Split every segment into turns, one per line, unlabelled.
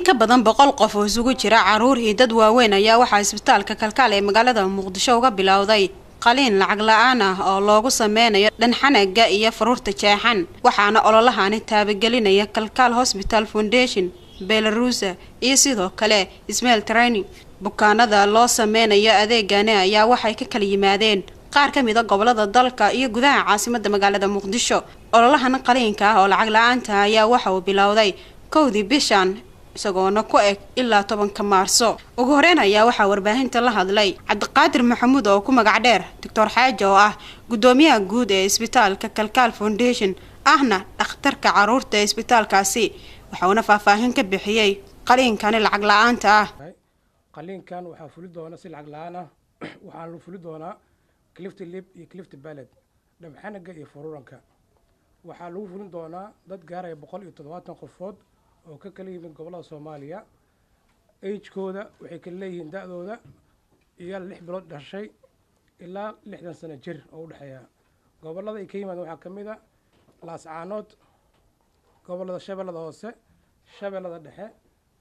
ka badan 100 qof oo isugu jira caruur iyo dad waaweyn ayaa waxa isbitaalka kalkaal ee magaalada Muqdisho uga bilowday qaliin lacag la'aan ah oo loogu sameynayo dhanxanaga iyo faruurta jeexan waxaana ololahaani taabagelinaya Kalkaal Hospital Foundation Belarus iyo sidoo kale Ismail Training bukaanada loo sameynayo adeegana ayaa waxay ka kala yimaadeen qaar ka mid ah gobolada dalka iyo gudaha caasimadda magaalada Muqdisho ololahan qaliinka ah oo lacag la'aanta ayaa waxa uu bilowday 1 bishan isagoona ku eg ilaa 10 Maarso ugu horeyn ayaa waxa warbaahinta la hadlay Cabdiqaadir Maxamuud oo ku magac dheer Dr. Xaaji oo ah gudoomiyaha guud ee isbitaalka Kalkaal Foundation ahna dhakhtarka caruurta ee isbitaalkaasi waxaana faahfaahin ka bixiyay qaliinkan lacag la'aanta ah
qaliinkan waxa fuli doona si lacag la'aan ah waxa lagu fuli doona Clift Lip iyo Clift Palate dhamxanaga iyo faruuranka waxa lagu fulin doona dad gaaraya 170 qofood oo ka kala yimid gobolada Soomaaliya age-kooda waxay kala leeyihiin da'dooda iyo 6 bilood dhashay ilaa 60 sano jir oo u dhaxeeya gobolada ay ka yimaadeen waxa kamid ah Laascaanood gobolada Shabeellada Hoose Shabeellada Dhexe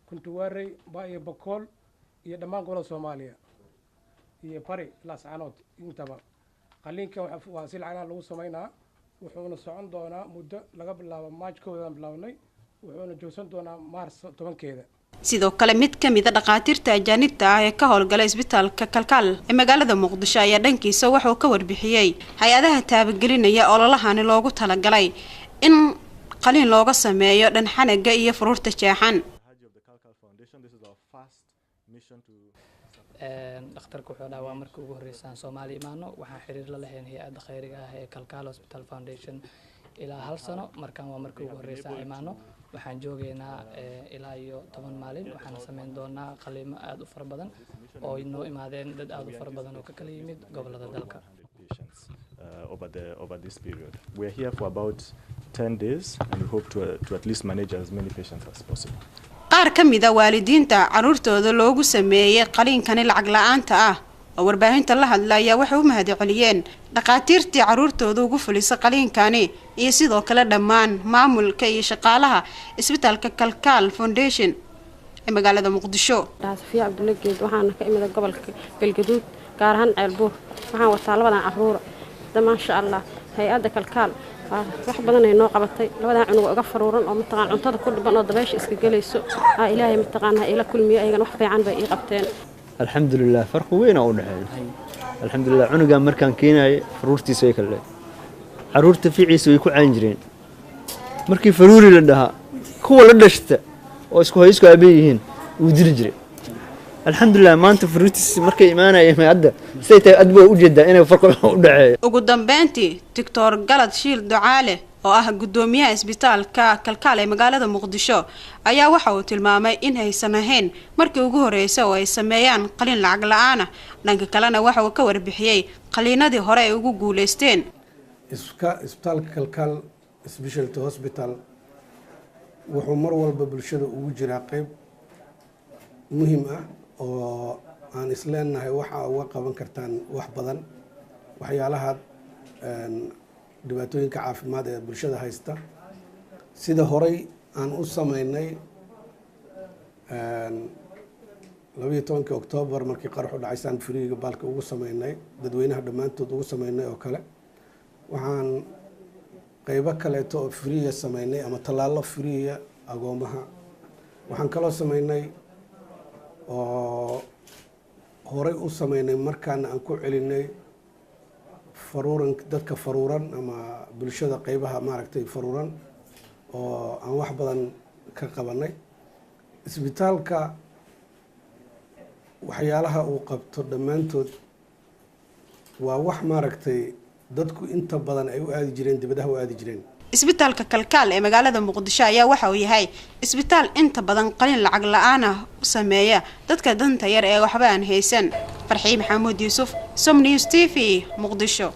Kuntuwaarey Baayo Bakool iyo dhammaan gobolada Soomaaliya iyo Bari Laascaanood intaba qaliinka waxa si lacag lagu sameeynaa wuxuuna socon doonaa muddo laga bilaabo Maajkooda bilawnay wuxuuna joogsan doonaa Maarso 10keeda
sidoo kale mid ka mid ah dhaqaatiirta ajaanibta ah ee ka howlgala isbitaalka Kalkaal ee magaalada Muqdisho ayaa dhankiisa waxa uu ka warbixiyay hay'adaha taabagelinaya ololahan loogu talagalay in qaliin looga sameeyo dhanxanaga iyo faruurta jeexan
dhakhtarku wuxuu dhaawaa markii ugu horeysay Soomaaliya imaano waxaan xiriir la lahayn hay'adda khayriga ah ee Kalkaal Hospital Foundation ilaa hal sano markaan waa markii ugu horeysay imaano waxaan joogeynaa ilaa iyo 10 maalin waxaan sameyn doonaa qaliimo aad u far badan oo inoo imaadeen dad aad u far badan oo ka kala yimid gobolada dalka
over this period. We are here for about 10 days and we hope to at least manage as many patients as possible.
qaar ka mid ah waalidiinta caruurtooda loogu sameeyay qaliinkan lacag la'aanta ah oo warbaahinta la hadlaya waxay u mahadceliyeen dhaqaatiirtii caruurtooda ugu fulisay qaliinkani iyo sidoo kale dhammaan maamulka iyo shaqaalaha isbitaalka Kalkaal Foundation ee magaalada Muqdisho.
Raafiya Cabdullaah Geed waxaan ka imid gobolka Galgaduud gaar ahaan Ceelbuur waxaan wataa labadan caruur ma sha Allah hay'adda Kalkaal wax badan ay noo qabatay labadan cunug uga faruuran oo mataqaan cuntada ku dhiban oo dabaysha iska galayso ilaahay mataqaan ila kulmiyo aygan wax fiican bay ii qabteen
alxamdulillah farq weyn oo u dhaxeeyo alxamdulillah cunuga markaan keenay faruurtiisa ay kale caruurta fiiciisa way ku caan jireen markii faruuri la dhaha kuwa la dhashta oo isku haysko abeeyihiin uu diri jiray alxamdulillah maanta faruurtiisa markay imaanayeen hadda saytay adbo u jeedaa inay farq u dhaxeeyo
ugu dambeyntii Dr. Galad Shiil Ducaale oo ah gudoomiyaha isbitaalka Kalkaal ee magaalada Muqdisho ayaa waxa uu tilmaamay in aysan ahayn markii ugu horeysay oo ay sameeyaan qaliin lacag la'aan ah dhanka kalena waxa uu ka warbixiyay qaliinadii hore ay ugu guuleysteen
isbitaalka Kalkaal Specialty Hospital wuxuu mar walba bulshada ugu jiraa qayb muhiim ah oo aan isleenahay waxa uga qaban kartaan wax badan waxyaalaha dhibaatooyinka caafimaad ee bulshada haysta sida horey aan u sameynay 12 Oktoobar markii qarax u dhacay San Firiga balka ugu sameynay dadweynaha dhamaantood ugu sameynay oo kale waxaan qaybo kale oo firiya sameynay ama talaalo firiya agoomaha waxaan kala sameynay oo horey u sameynay markaan aan ku celinay faruuran dadka faruuran ama bulshada qaybaha maaragtay faruuran oo aan wax badan ka qabanay isbitaalka waxyaalaha uu qabto dhamaantood waa wax maaragtay dadku inta badan ay u aadi jireen dibadaha u aadi jireen
isbitaalka Kalkaal ee magaalada Muqdisho ayaa waxa uu yahay isbitaal inta badan qaliin lacag la'aan ah u sameeya dadka danta yar ee waxba aan haysan Farxii Maxamuud Yuusuf Som News TV Muqdisho.